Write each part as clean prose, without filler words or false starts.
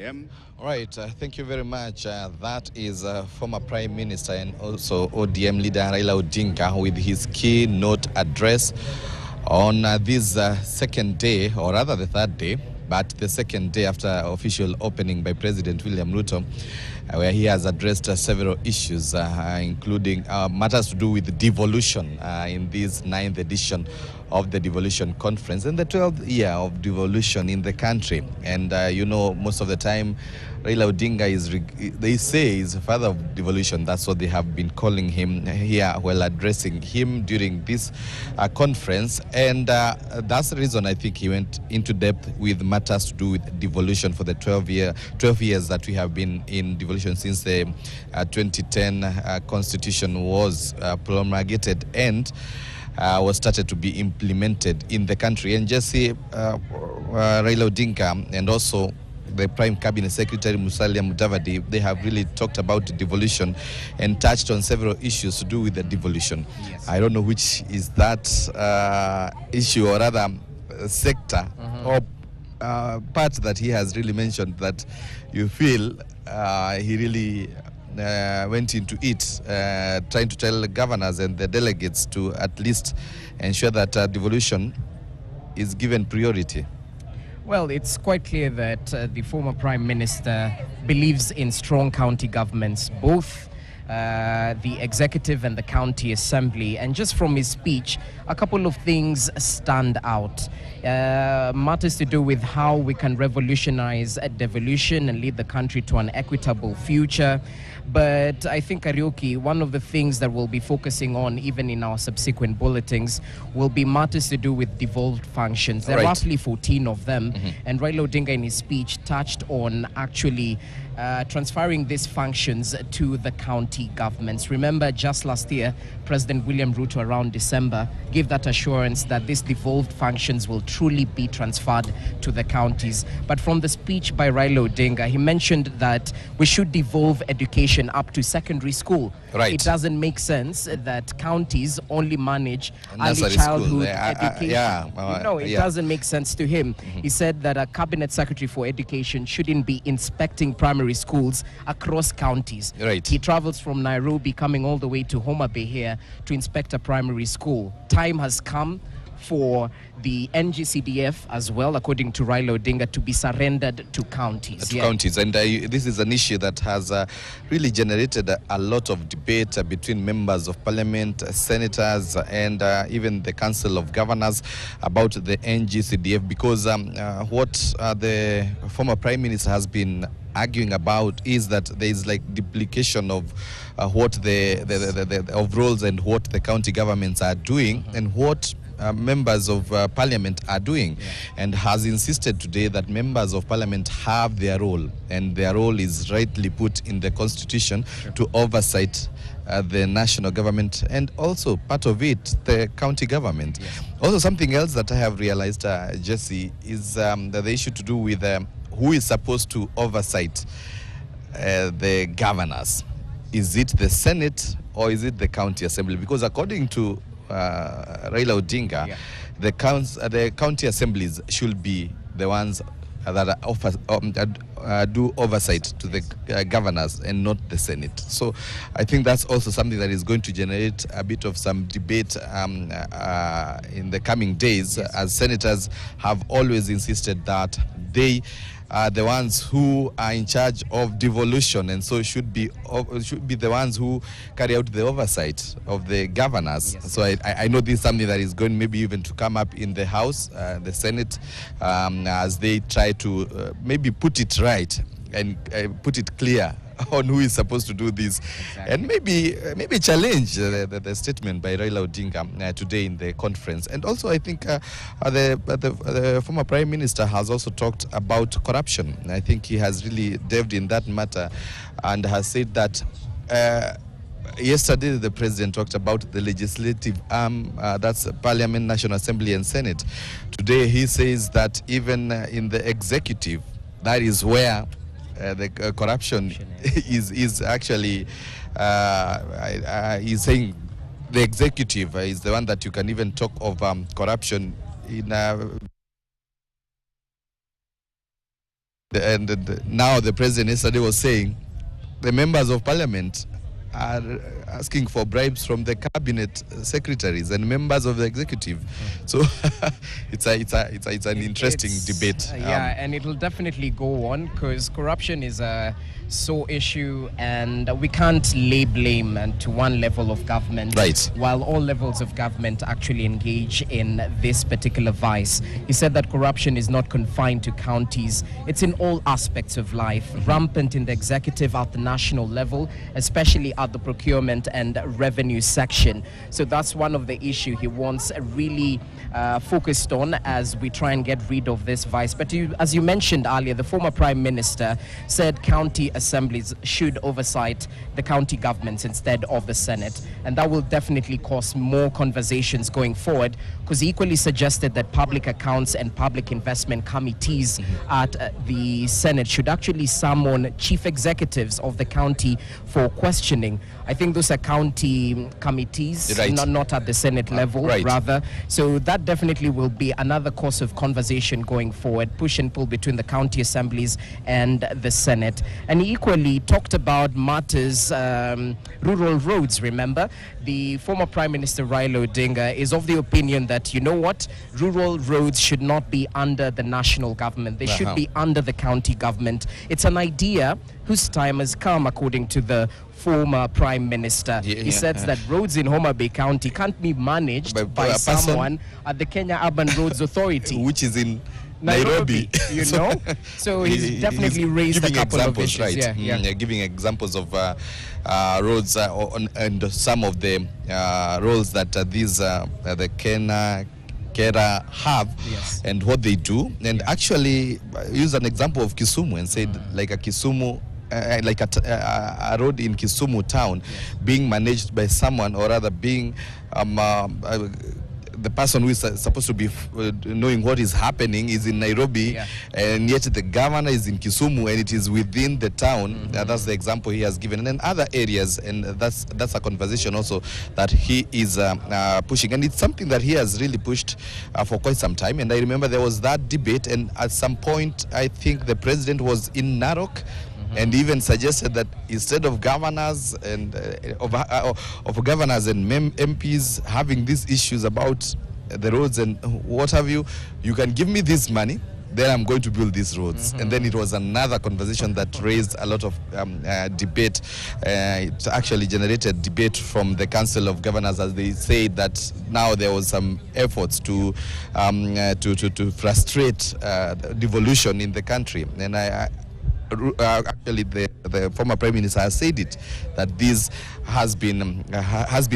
All right, thank you very much. That is former Prime Minister and also ODM leader Raila Odinga with his keynote address on this second day, or rather the third day, but the second day after official opening by President William Ruto, where he has addressed several issues, including matters to do with devolution in this 9th edition of the devolution conference and the 12th year of devolution in the country. And you know, most of the time Raila Odinga is, they say, is father of devolution. That's what they have been calling him here while addressing him during this conference. And that's the reason I think he went into depth with matters to do with devolution for the 12 years that we have been in devolution since the 2010 constitution was promulgated and was started to be implemented in the country. And just see Raila Odinga and also the Prime Cabinet Secretary Musalia Mudavadi, they have really talked about devolution and touched on several issues to do with the devolution. Yes. I don't know which is that issue or rather sector or part that he has really mentioned that you feel he really went into it, trying to tell the governors and the delegates to at least ensure that devolution is given priority. Well, it's quite clear that the former Prime Minister believes in strong county governments, both the executive and the county assembly. And just from his speech, a couple of things stand out. Matters to do with how we can revolutionize devolution and lead the country to an equitable future. But I think, Karaoke, one of the things that we'll be focusing on, even in our subsequent bulletins, will be matters to do with devolved functions. There are roughly 14 of them. And Raila Odinga in his speech touched on actually transferring these functions to the county governments. Remember, just last year, President William Ruto around December gave that assurance that these devolved functions will truly be transferred to the counties. But from the speech by Raila Odinga, he mentioned that we should devolve education up to secondary school. Right. It doesn't make sense that counties only manage early childhood education. It doesn't make sense to him. He said that a cabinet secretary for education shouldn't be inspecting primary schools across counties. Right. He travels from Nairobi coming all the way to Homa here to inspect a primary school. Time has come for the NGCDF as well, according to Raila Odinga, to be surrendered to counties. Counties. And this is an issue that has really generated a lot of debate between members of parliament, senators, and even the Council of Governors about the NGCDF, because what the former Prime Minister has been arguing about is that there is like duplication of what of roles and what the county governments are doing and what members of parliament are doing, and has insisted today that members of parliament have their role, and their role is rightly put in the constitution to oversight the national government and also part of it the county government. Also, something else that I have realized, Jesse, is the issue to do with who is supposed to oversight the governors. Is it the Senate or is it the county assembly? Because according to Raila Odinga, the county assemblies should be the ones that do oversight to the governors and not the Senate. So I think that's also something that is going to generate a bit of some debate in the coming days, as senators have always insisted that they are the ones who are in charge of devolution, and so should be the ones who carry out the oversight of the governors. So I know this is something that is going maybe even to come up in the House, the Senate, as they try to maybe put it right and put it clear on who is supposed to do this, and maybe challenge the statement by Raila Odinga today in the conference. And also, I think the former Prime Minister has also talked about corruption. I think he has really delved in that matter and has said that yesterday the President talked about the legislative arm, that's Parliament, National Assembly and Senate. Today he says that even in the executive, that is where the corruption is actually, he's saying the executive is the one that you can even talk of corruption in Now the president yesterday was saying the members of parliament are asking for bribes from the cabinet secretaries and members of the executive. So it's an interesting debate. Yeah, and it'll definitely go on because corruption is a sore issue, and we can't lay blame to one level of government, Right. while all levels of government actually engage in this particular vice. He said that corruption is not confined to counties, it's in all aspects of life, rampant in the executive at the national level, especially at the procurement and revenue section. So that's one of the issue he wants really focused on as we try and get rid of this vice. But as you mentioned earlier, the former Prime Minister said county assemblies should oversight the county governments instead of the Senate, and that will definitely cause more conversations going forward, because he equally suggested that public accounts and public investment committees at the Senate should actually summon chief executives of the county for questioning. I think those are county committees, Right. not at the Senate level, right. rather. So that definitely will be another course of conversation going forward, push and pull between the county assemblies and the Senate. And he equally talked about matters, rural roads, remember? The former Prime Minister Raila Odinga is of the opinion that, you know what, rural roads should not be under the national government. They should be under the county government. It's an idea whose time has come, according to the former Prime Minister. He says that roads in Homa Bay County can't be managed by someone at the Kenya Urban Roads Authority, which is in Nairobi. You know? So he's definitely raised a couple of issues. Right. Yeah. Giving examples of roads and some of the roles that the Kera have, Yes. and what they do. And actually use an example of Kisumu and said like a Kisumu like a road in Kisumu town being managed by someone, or rather being the person who is supposed to be knowing what is happening is in Nairobi, and yet the governor is in Kisumu and it is within the town. That's the example he has given. And then other areas, and that's a conversation also that he is pushing, and it's something that he has really pushed for quite some time. And I remember there was that debate, and at some point I think the president was in Narok and even suggested that instead of governors and of governors and MPs having these issues about the roads and what have you, you can give me this money, then I'm going to build these roads. And then it was another conversation that raised a lot of debate. It actually generated debate from the Council of Governors, as they say that now there was some efforts to frustrate devolution in the country. And actually the former Prime Minister has said it, that this has been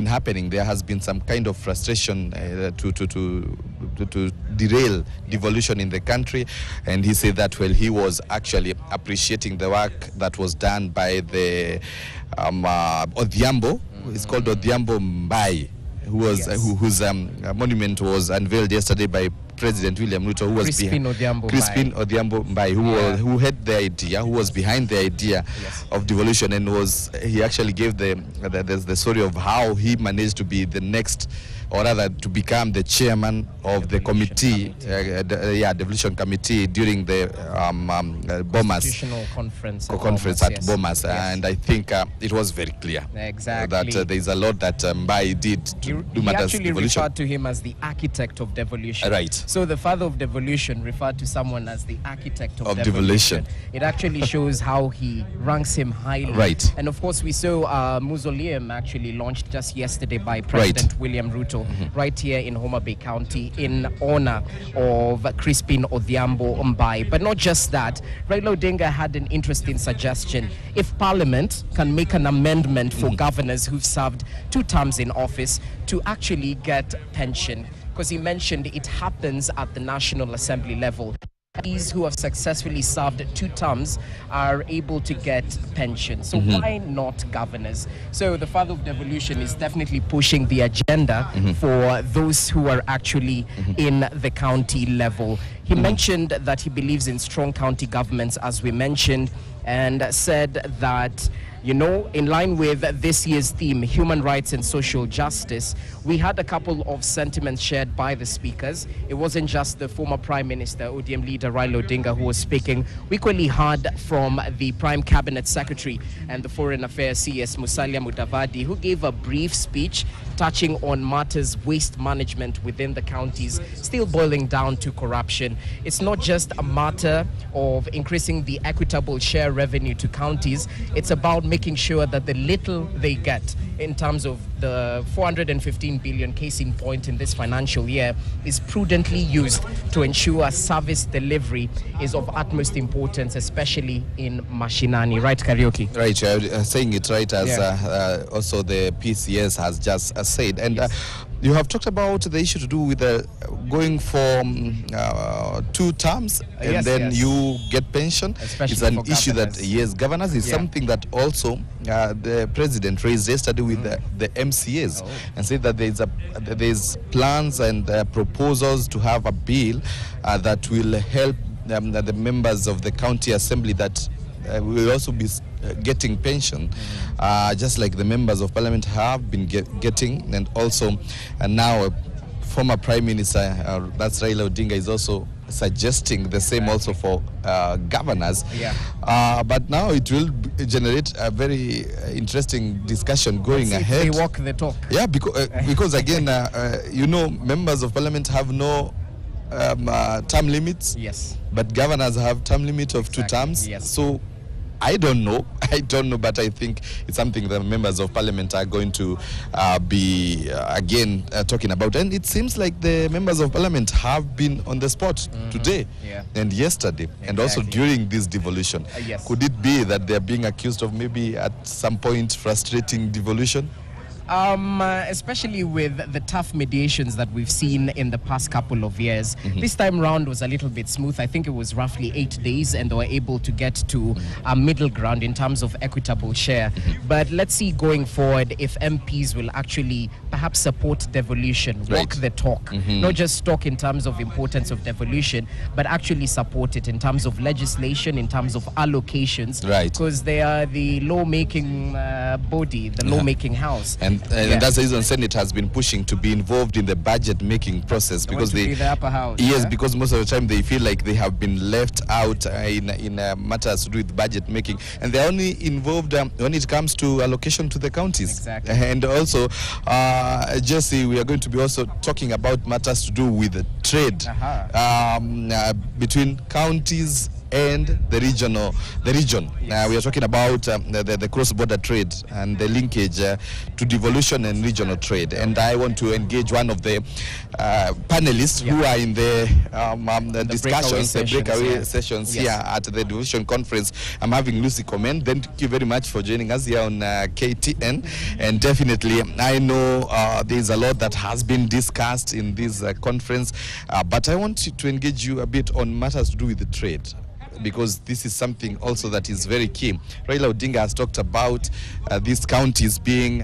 happening. There has been some kind of frustration to derail devolution in the country, and he said that he was actually appreciating the work that was done by the Odhiambo. It's called Odhiambo Mbai, whose monument was unveiled yesterday by President William Ruto, who was Crispin Odhiambo Mbai, who had the idea, who was behind the idea of devolution, and he actually gave the story of how he managed to be the next, or rather to become the chairman of the committee, devolution committee during the Bomas conference at Bomas. And I think it was very clear that there is a lot that Mbai did to do matters he actually devolution. referred to him as the architect of devolution. Right. So the father of devolution referred to someone as the architect of devolution. It actually shows how he ranks him highly. Right. And of course we saw a mausoleum actually launched just yesterday by President William Ruto right here in Homa Bay County in honor of Crispin Odhiambo Mbai. But not just that, Raila Odinga had an interesting suggestion. If Parliament can make an amendment for governors who've served 2 terms in office to actually get pension, because he mentioned it happens at the National Assembly level. These who have successfully served 2 terms are able to get pension. So why not governors? So the father of devolution is definitely pushing the agenda for those who are actually in the county level. He mentioned that he believes in strong county governments, as we mentioned, and said that, you know, in line with this year's theme, human rights and social justice, we had a couple of sentiments shared by the speakers. It wasn't just the former Prime Minister, ODM leader Raila Odinga, who was speaking. We equally heard from the Prime Cabinet Secretary and the Foreign Affairs CS, Musalia Mudavadi, who gave a brief speech touching on matters waste management within the counties, still boiling down to corruption. It's not just a matter of increasing the equitable share revenue to counties. It's about making sure that the little they get in terms of the 415 billion case in point in this financial year is prudently used to ensure service delivery is of utmost importance, especially in mashinani. Right, Karaoke? Right, saying it right, as also the PCS has just said. And you have talked about the issue to do with going for 2 terms and then you get pension. Especially it's an for issue governors. that, yes, governors is something that also the president raised yesterday with the MCAs and said that there's plans and proposals to have a bill that will help the members of the county assembly that will also be getting pension, just like the members of parliament have been getting, and also now former Prime Minister, that's Raila Odinga, is also suggesting the same also for governors. But now it will generate a very interesting discussion going ahead. They walk the talk. Yeah, because again, you know, members of parliament have no term limits. Yes. But governors have term limit of 2 terms. Yes. So I don't know, but I think it's something that members of parliament are going to be again talking about. And it seems like the members of parliament have been on the spot today and yesterday, and also during this devolution. Yes. Could it be that they're being accused of maybe at some point frustrating devolution? Especially with the tough mediations that we've seen in the past couple of years. This time round was a little bit smooth. I think it was roughly 8 days, and they were able to get to a middle ground in terms of equitable share. But let's see going forward if MPs will actually perhaps support devolution, walk the talk, not just talk in terms of importance of devolution, but actually support it in terms of legislation, in terms of allocations, because they are the lawmaking body, the lawmaking house. And that's the reason Senate has been pushing to be involved in the budget making process, because the upper house. Yes, because most of the time they feel like they have been left out in matters to do with budget making, and they're only involved when it comes to allocation to the counties. Exactly. And also, Jesse, we are going to be also talking about matters to do with trade between counties and the region. We are talking about the cross-border trade and the linkage to devolution and regional trade. And I want to engage one of the panelists who are in the discussions, the breakaway sessions here at the devolution conference. I'm having Lucy Komen. Thank you very much for joining us here on KTN. And definitely, I know there's a lot that has been discussed in this conference, but I want to engage you a bit on matters to do with the trade, because this is something also that is very key. Raila Odinga has talked about these counties being,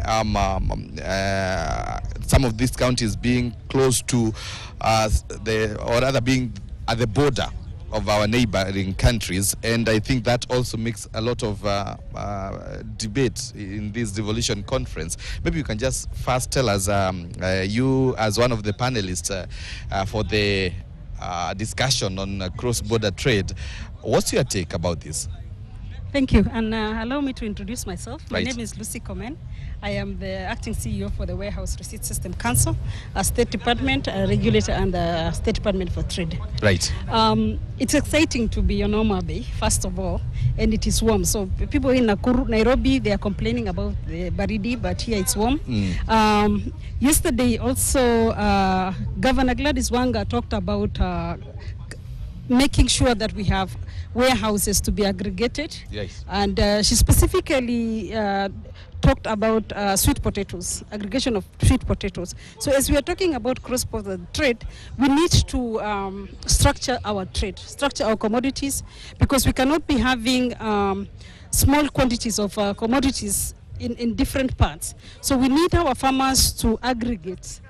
some of these counties being close to or rather being at the border of our neighboring countries, and I think that also makes a lot of debate in this devolution conference. Maybe you can just first tell us, you as one of the panelists for the discussion on cross-border trade, what's your take about this? Thank you, and allow me to introduce myself. My Right. name is Lucy Komen. I am the acting CEO for the Warehouse Receipt System Council, a State Department, a regulator, and the State Department for Trade. Right. It's exciting to be on Homa Bay, first of all, and it is warm. So people in Nakuru, Nairobi, they are complaining about the baridi, but here it's warm. Yesterday also, Governor Gladys Wanga talked about making sure that we have warehouses to be aggregated. Yes. And she specifically talked about sweet potatoes, aggregation of sweet potatoes. So as we are talking about cross-border trade, we need to structure our trade, structure our commodities, because we cannot be having small quantities of commodities in different parts. So we need our farmers to aggregate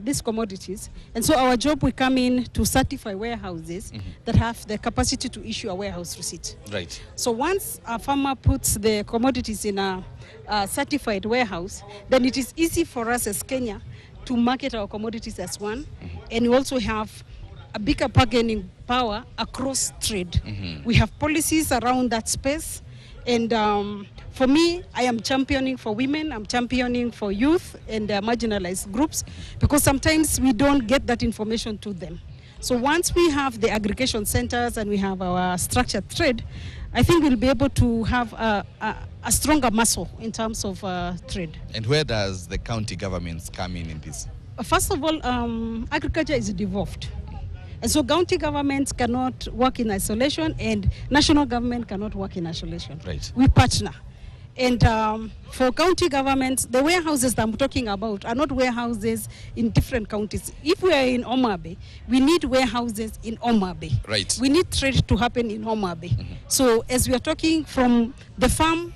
these commodities. And so our job, we come in to certify warehouses that have the capacity to issue a warehouse receipt. Right. So once a farmer puts the commodities in a certified warehouse, then it is easy for us as Kenya to market our commodities as one. And we also have a bigger bargaining power across trade. We have policies around that space. And for me, I am championing for women, I'm championing for youth and marginalized groups, because sometimes we don't get that information to them. So once we have the aggregation centers and we have our structured trade, I think we'll be able to have a stronger muscle in terms of trade. And where does the county governments come in this? First of all, agriculture is devolved. And so county governments cannot work in isolation and national government cannot work in isolation. Right. We partner. And for county governments, the warehouses that I'm talking about are not warehouses in different counties. If we are in Homa Bay, we need warehouses in Homa Bay. Right. We need trade to happen in Homa Bay. So as we are talking from the farm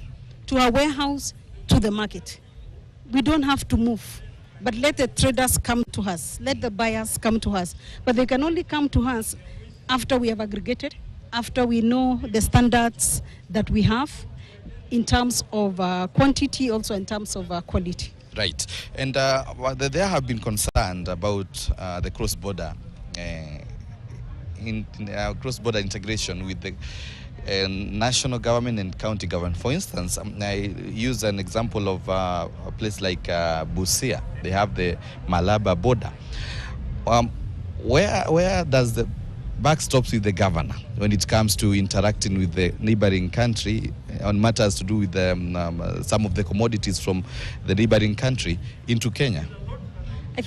to our warehouse to the market, we don't have to move. But let the traders come to us. Let the buyers come to us. But they can only come to us after we have aggregated, after we know the standards that we have in terms of quantity, also in terms of quality. Right. And there have been concerned about the cross-border cross-border integration with the national government and county government. For instance, I use an example of a place like Busia. They have the Malaba border. Where does the buck stops with the governor when it comes to interacting with the neighboring country on matters to do with some of the commodities from the neighboring country into Kenya?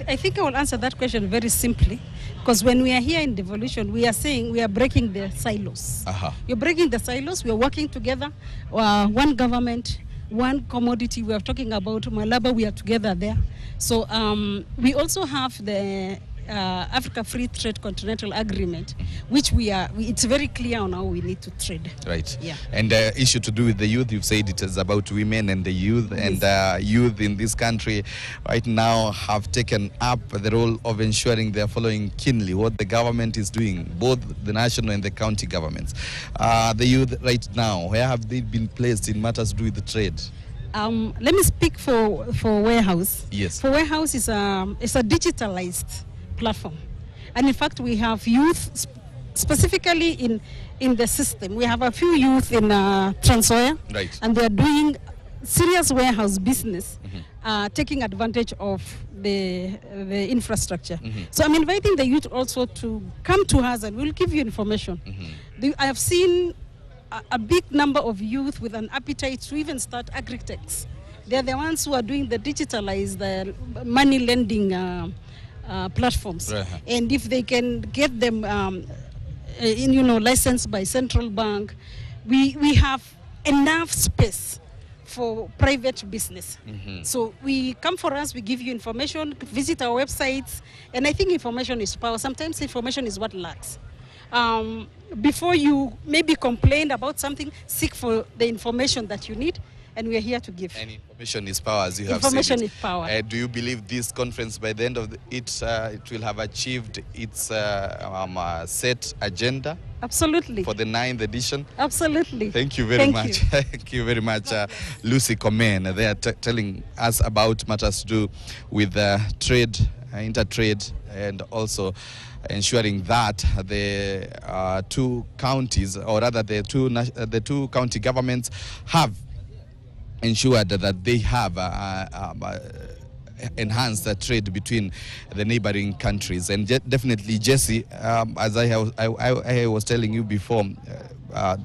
I think I will answer that question very simply, because when we are here in devolution, we are saying we are breaking the silos. You're breaking the silos. We are working together, one government, one commodity. We are talking about Malaba. We are together there. So we also have the Africa Free Trade Continental Agreement, which it's very clear on how we need to trade. Right. Yeah. And issue to do with the youth, you've said it is about women and the youth, Yes. and youth in this country right now have taken up the role of ensuring they're following keenly what the government is doing, both the national and the county governments. The youth right now, where have they been placed in matters to do with the trade? Let me speak for warehouse. Yes. For warehouse, it's a digitalized platform, and in fact we have youth specifically in the system. We have a few youth in Trans Nzoia, Right. and they are doing serious warehouse business, taking advantage of the infrastructure. So I'm inviting the youth also to come to us and we'll give you information. I have seen a big number of youth with an appetite to even start agri-techs. They're the ones who are doing the digitalized money lending platforms. And if they can get them licensed by central bank, we have enough space for private business. So we come for us, we give you information, visit our websites, and I think information is power. Sometimes information is what lacks. Before you maybe complain about something, seek for the information that you need, and we are here to give. And information is power, as you have said. Information is power. Do you believe this conference, by the end of it will have achieved its set agenda? Absolutely. For the 9th edition? Absolutely. Thank you very much. Thank you very much, Lucy Komen. They are telling us about matters to do with trade, intertrade, and also ensuring that the two counties, or rather the two county governments, have ensured that they have enhanced the trade between the neighboring countries. And definitely, Jesse, as I was telling you before,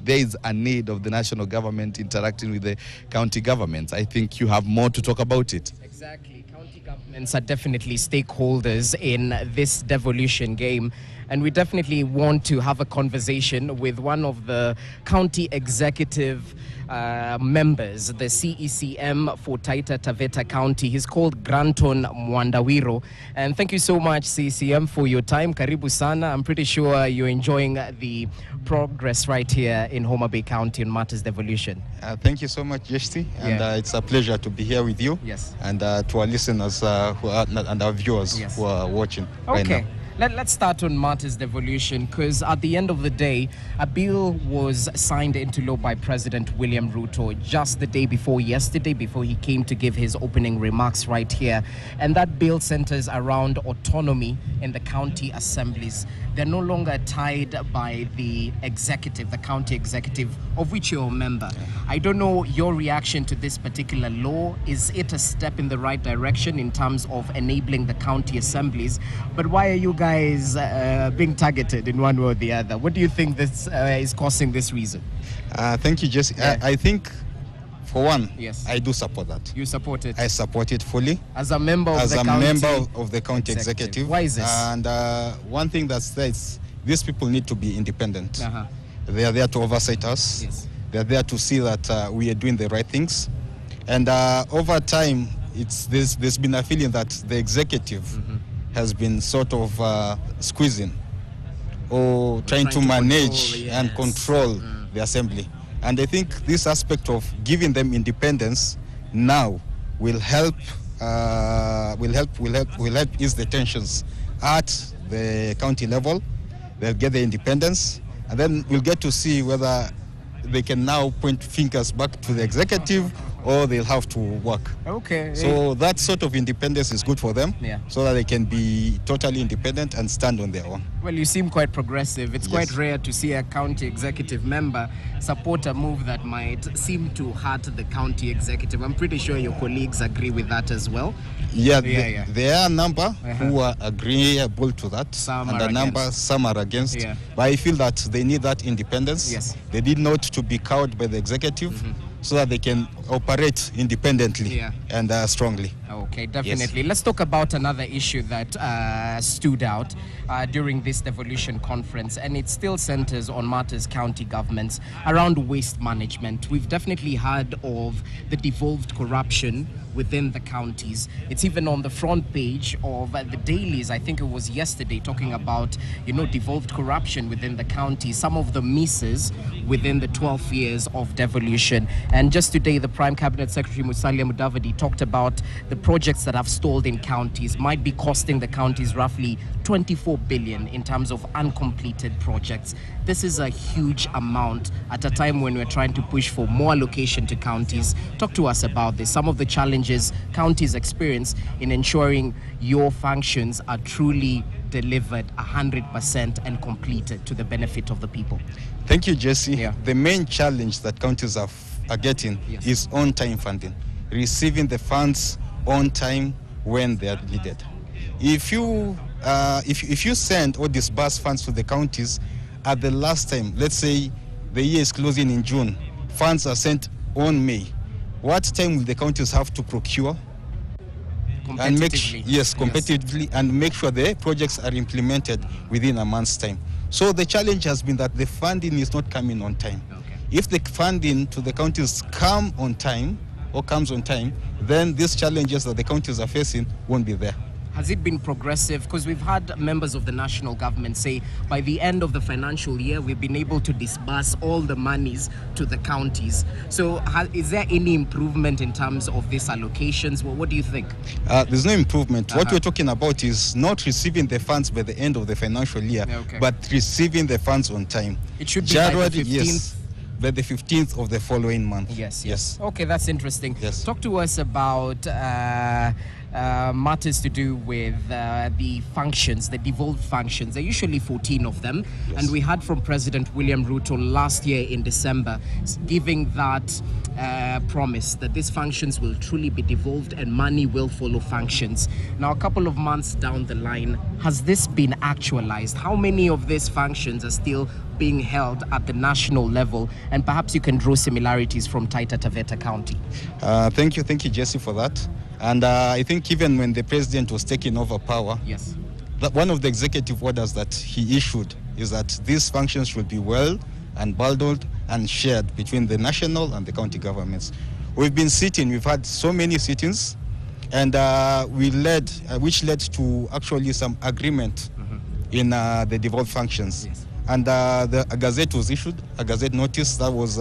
there is a need of the national government interacting with the county governments. I think you have more to talk about it. Exactly. County governments are definitely stakeholders in this devolution game. And we definitely want to have a conversation with one of the county executive members, the CECM for Taita Taveta County. He's called Granton Mwandawiro. And thank you so much, CECM, for your time. Karibu sana. I'm pretty sure you're enjoying the progress right here in Homa Bay County on matters devolution. Thank you so much, Jesti. And it's a pleasure to be here with you. Yes. And to our listeners and our viewers who are watching right now. Let's start on matters devolution, because at the end of the day, a bill was signed into law by President William Ruto just the day before yesterday, before he came to give his opening remarks right here. And that bill centers around autonomy in the county assemblies. They're no longer tied by the executive, the county executive, of which you're a member. I don't know your reaction to this particular law. Is it a step in the right direction in terms of enabling the county assemblies? But why are you guys being targeted in one way or the other? What do you think this is causing this reason? Thank you, Jesse. I think, for one, I do support that. You support it? I support it fully. As a member of the county executive. Why is this? And one thing that says these people need to be independent. They are there to oversight us. Yes. They are there to see that we are doing the right things. And over time, there's been a feeling that the executive has been sort of squeezing or trying to manage and control the assembly. And I think this aspect of giving them independence now will help ease the tensions at the county level. They'll get the independence, and then we'll get to see whether they can now point fingers back to the executive or they'll have to work. Okay. So that sort of independence is good for them, so that they can be totally independent and stand on their own. Well, you seem quite progressive. It's quite rare to see a county executive member support a move that might seem to hurt the county executive. I'm pretty sure your colleagues agree with that as well. There are a number who are agreeable to that, some are against. But I feel that they need that independence. They need not to be cowed by the executive, so that they can operate independently and strongly. Okay, definitely. Let's talk about another issue that stood out during this devolution conference, and it still centers on matters county governments around waste management. We've definitely heard of the devolved corruption within the counties. It's even on the front page of the dailies. I think it was yesterday, talking about, devolved corruption within the county, some of the misses within the 12 years of devolution. And just today, the Prime Cabinet Secretary Musalia Mudavadi talked about the projects that have stalled in counties, might be costing the counties roughly 24 billion in terms of uncompleted projects. This is a huge amount at a time when we're trying to push for more allocation to counties. Talk to us about this, some of the challenges counties experience in ensuring your functions are truly delivered 100% and completed to the benefit of the people. Thank you, Jesse. The main challenge that counties are getting is on-time funding, receiving the funds on time when they are needed. If you send or disburse funds to the counties at the last time, let's say the year is closing in June, funds are sent on May, what time will the counties have to procure and make competitively and make sure the projects are implemented within a month's time? So the challenge has been that the funding is not coming on time. If the funding to the counties comes on time, then these challenges that the counties are facing won't be there. Has it been progressive? Because we've had members of the national government say by the end of the financial year, we've been able to disburse all the monies to the counties. So is there any improvement in terms of these allocations? Well, what do you think? There's no improvement. What we're talking about is not receiving the funds by the end of the financial year, but receiving the funds on time. It should be January, by the 15th? By the 15th of the following month. Yes. Okay, that's interesting. Talk to us about matters to do with the functions, the devolved functions. There are usually 14 of them. And we heard from President William Ruto last year in December giving that promise that these functions will truly be devolved and money will follow functions. Now, a couple of months down the line, has this been actualized? How many of these functions are still being held at the national level? And perhaps you can draw similarities from Taita Taveta County. Thank you, Jesse, for that. And I think even when the president was taking over power, that one of the executive orders that he issued is that these functions should be well and bundled and shared between the national and the county governments. We've been sitting, we've had so many sittings, and which led to actually some agreement in the devolved functions. Yes. And a gazette was issued, a gazette notice that was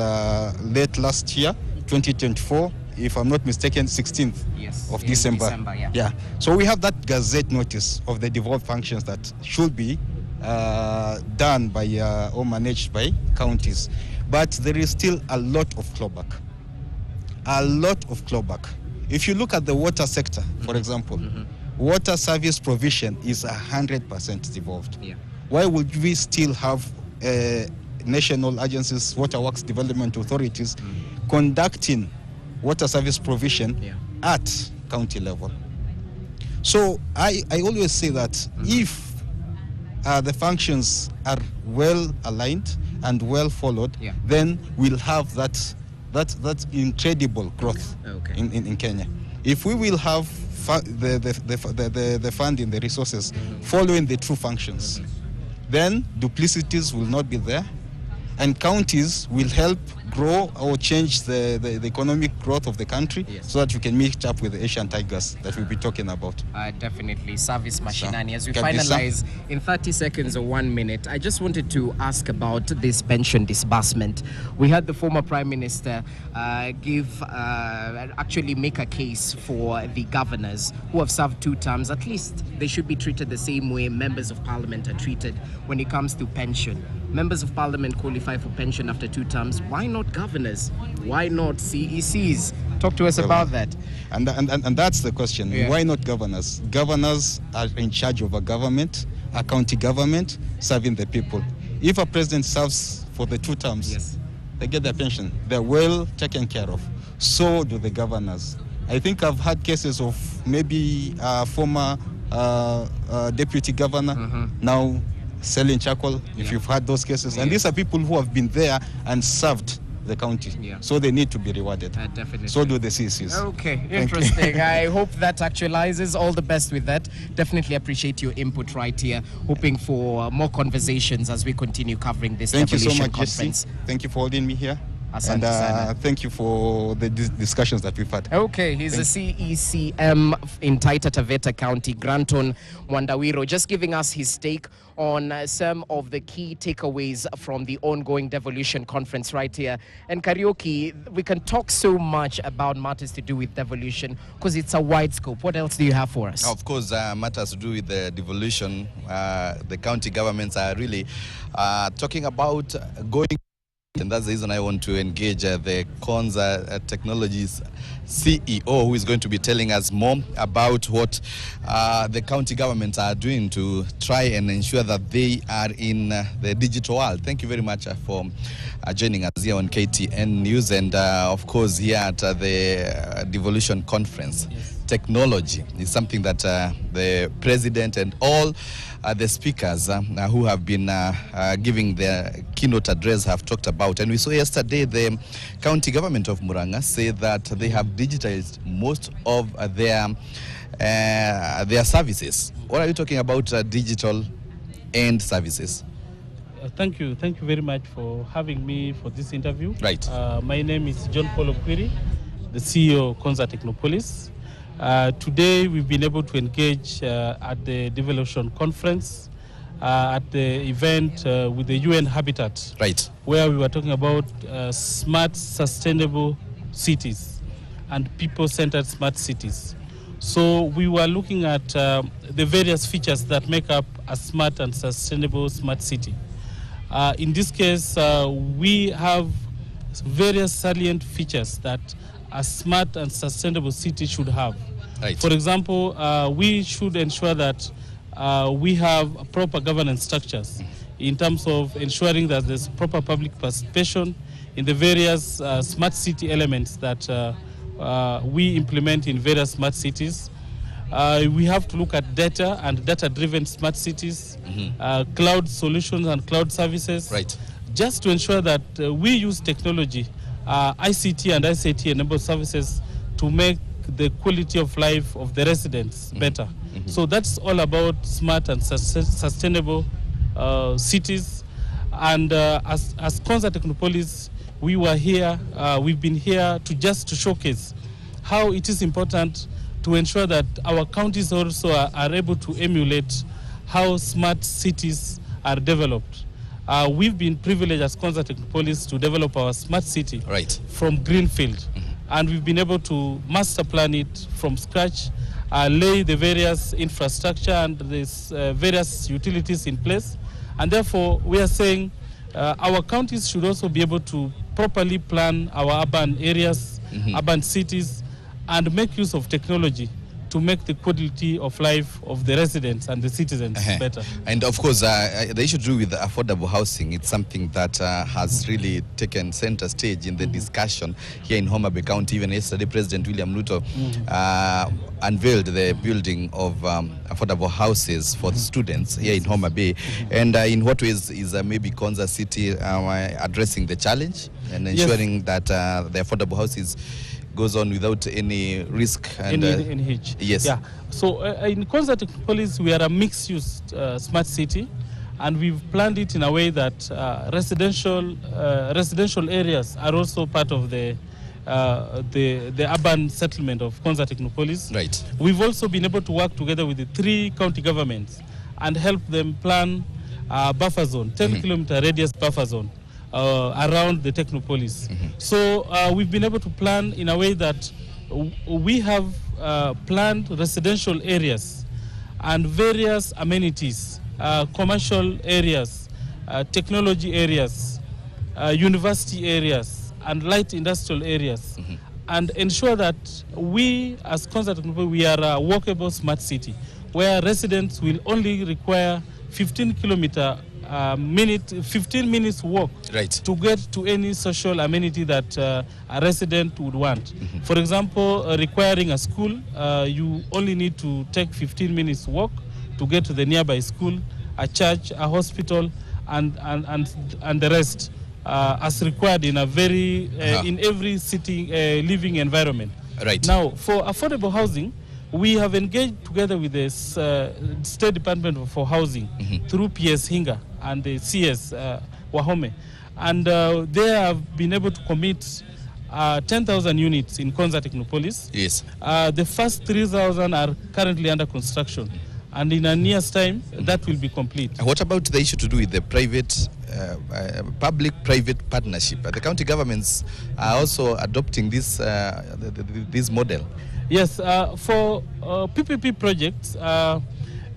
late last year, 2024, if I'm not mistaken, 16th of December. Yeah. So we have that gazette notice of the devolved functions that should be done by or managed by counties. But there is still a lot of clawback. A lot of clawback. If you look at the water sector, for example, water service provision is 100% devolved. Yeah. Why would we still have national agencies, waterworks development authorities, conducting water service provision at county level? So I always say that if the functions are well aligned and well followed, then we'll have that incredible growth in Kenya. If we will have the funding, the resources, following the true functions, then duplicities will not be there, and counties will help grow or change the economic growth of the country, so that we can meet up with the Asian tigers that we'll be talking about. Definitely, service machinani. As we finalize in 30 seconds or 1 minute, I just wanted to ask about this pension disbursement. We had the former Prime Minister actually make a case for the governors who have served 2 terms. At least they should be treated the same way members of parliament are treated when it comes to pension. Members of parliament qualify for pension after 2 terms. Why not governors? Why not CECs? Talk to us about that. And that's the question. Why not governors? Governors are in charge of a government, a county government, serving the people. If a president serves for the 2 terms, they get their pension. They're well taken care of. So do the governors. I think I've had cases of maybe a former deputy governor now selling charcoal, if you've had those cases. And these are people who have been there and served the county. So they need to be rewarded. Definitely. So do the CCs. Okay, interesting. I hope that actualizes. All the best with that. Definitely appreciate your input right here. Hoping for more conversations as we continue covering this devolution so much, conference. Jesse. Thank you for holding me here. And thank you for the discussions that we've had. Okay, he's the CECM in Taita Taveta County, Granton Wandawiro, just giving us his take on some of the key takeaways from the ongoing devolution conference right here. And Karaoke, we can talk so much about matters to do with devolution because it's a wide scope. What else do you have for us? Of course, matters to do with the devolution. The county governments are really talking about going. And that's the reason I want to engage the Konza Technologies CEO, who is going to be telling us more about what the county governments are doing to try and ensure that they are in the digital world. Thank you very much for joining us here on KTN News and, of course, here at the Devolution Conference. Technology is something that the president and all the speakers who have been giving their keynote address have talked about. And we saw yesterday the county government of Murang'a say that they have digitized most of their services. What are you talking about, digital and services? Thank you very much for having me for this interview. Right. My name is John Paul Okwiri, the CEO of Konza Technopolis. Today we've been able to engage at the Devolution Conference at the event with the UN Habitat, right, where we were talking about smart, sustainable cities and people-centered smart cities. So we were looking at the various features that make up a smart and sustainable smart city. In this case, we have various salient features that a smart and sustainable city should have. Right. For example, we should ensure that we have proper governance structures in terms of ensuring that there's proper public participation in the various smart city elements that we implement in various smart cities. We have to look at data and data-driven smart cities, cloud solutions and cloud services, right, just to ensure that we use technology, ICT and ICT-enabled services to make the quality of life of the residents better. So that's all about smart and sustainable cities. And as Konza Technopolis, we've been here to showcase how it is important to ensure that our counties also are able to emulate how smart cities are developed. We've been privileged as Konza Technopolis to develop our smart city from greenfield, and we've been able to master plan it from scratch, lay the various infrastructure and the various utilities in place, and therefore we are saying our counties should also be able to properly plan our urban areas, urban cities, and make use of technology to make the quality of life of the residents and the citizens better. And of course, the issue to do with affordable housing, it's something that has really taken center stage in the discussion here in Homa Bay County. Even yesterday, President William Ruto unveiled the building of affordable houses for the students here in Homa Bay. And in what ways is maybe Konza City addressing the challenge and ensuring that the affordable houses goes on without any risk and any hitch? Yes. Yeah. So in Konza Technopolis, we are a mixed-use smart city, and we've planned it in a way that residential areas are also part of the urban settlement of Konza Technopolis. Right. We've also been able to work together with the 3 county governments and help them plan a buffer zone, 10-kilometer radius buffer zone around the Technopolis. So we've been able to plan in a way that we have planned residential areas and various amenities, commercial areas, technology areas, university areas, and light industrial areas, and ensure that we as Konza Technopolis, we are a walkable smart city where residents will only require 15 minutes walk to get to any social amenity that a resident would want. For example, requiring a school, you only need to take 15 minutes walk to get to the nearby school, a church, a hospital, and the rest as required in a very in every city living environment. Now, for affordable housing, we have engaged together with the State Department for Housing through PS Hinga and the CS Wahome, and they have been able to commit 10,000 units in Konza Technopolis. Yes. The first 3,000 are currently under construction, and in a near time that will be complete. And what about the issue to do with the private, public-private partnership? The county governments are also adopting this this model. Yes, for PPP projects,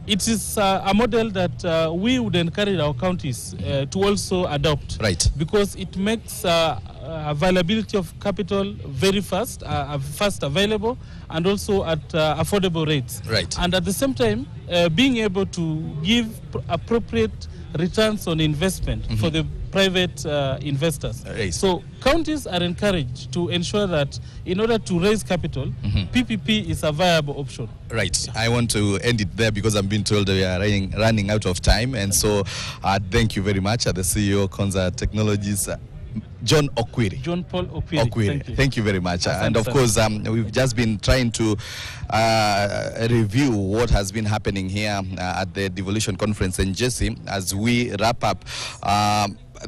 it is a model that we would encourage our counties to also adopt. Because it makes availability of capital very fast, fast available, and also at affordable rates. And at the same time, being able to give appropriate returns on investment for the private investors. So counties are encouraged to ensure that in order to raise capital, PPP is a viable option. I want to end it there because I'm being told we are running out of time, and so thank you very much, the CEO Konza Technologies, John Paul Okwiri. Thank you very much. And of course, we've just been trying to review what has been happening here at the Devolution Conference in Jesse. As we wrap up,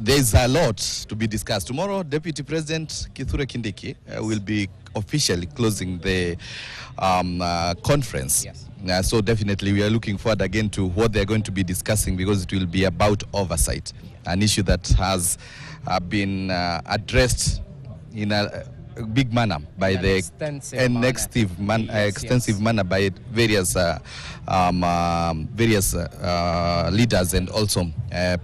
there's a lot to be discussed. Tomorrow, Deputy President Kithure Kindiki will be officially closing the conference. So definitely we are looking forward again to what they're going to be discussing, because it will be about oversight, an issue that has been addressed in a big manner by the extensive manner by various leaders and also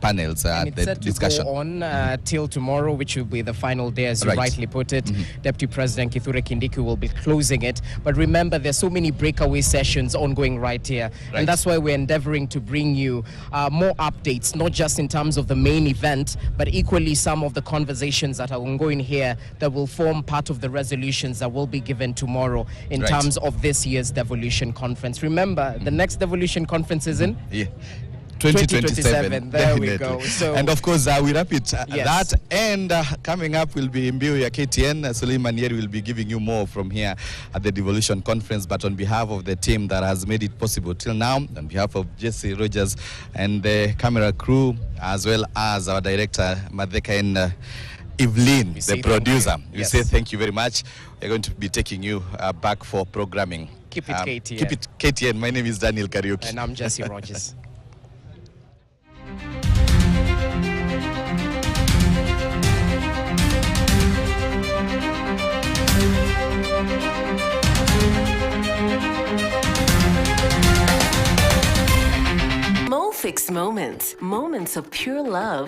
panels at the discussion. To go on till tomorrow, which will be the final day, as you rightly put it. Deputy President Kithure Kindiki will be closing it. But remember, there's so many breakaway sessions ongoing right here, and that's why we're endeavoring to bring you more updates, not just in terms of the main event, but equally some of the conversations that are ongoing here that will form part of the resolutions that will be given tomorrow in terms of this year's Devolution Conference. Remember, the next Devolution Conference is in 2027. There we go. So, and of course, we wrap it that, and coming up will be Mbiu ya KTN. Suleiman Yeri will be giving you more from here at the Devolution Conference. But on behalf of the team that has made it possible till now, on behalf of Jesse Rogers and the camera crew, as well as our director Madheka and Evelyn, We the say producer. thank you. We Yes. say thank you very much. We're going to be taking you back for programming. Keep it KTN. Keep it KTN. My name is Daniel Karaoke. And I'm Jesse Rogers. Fixed moments of pure love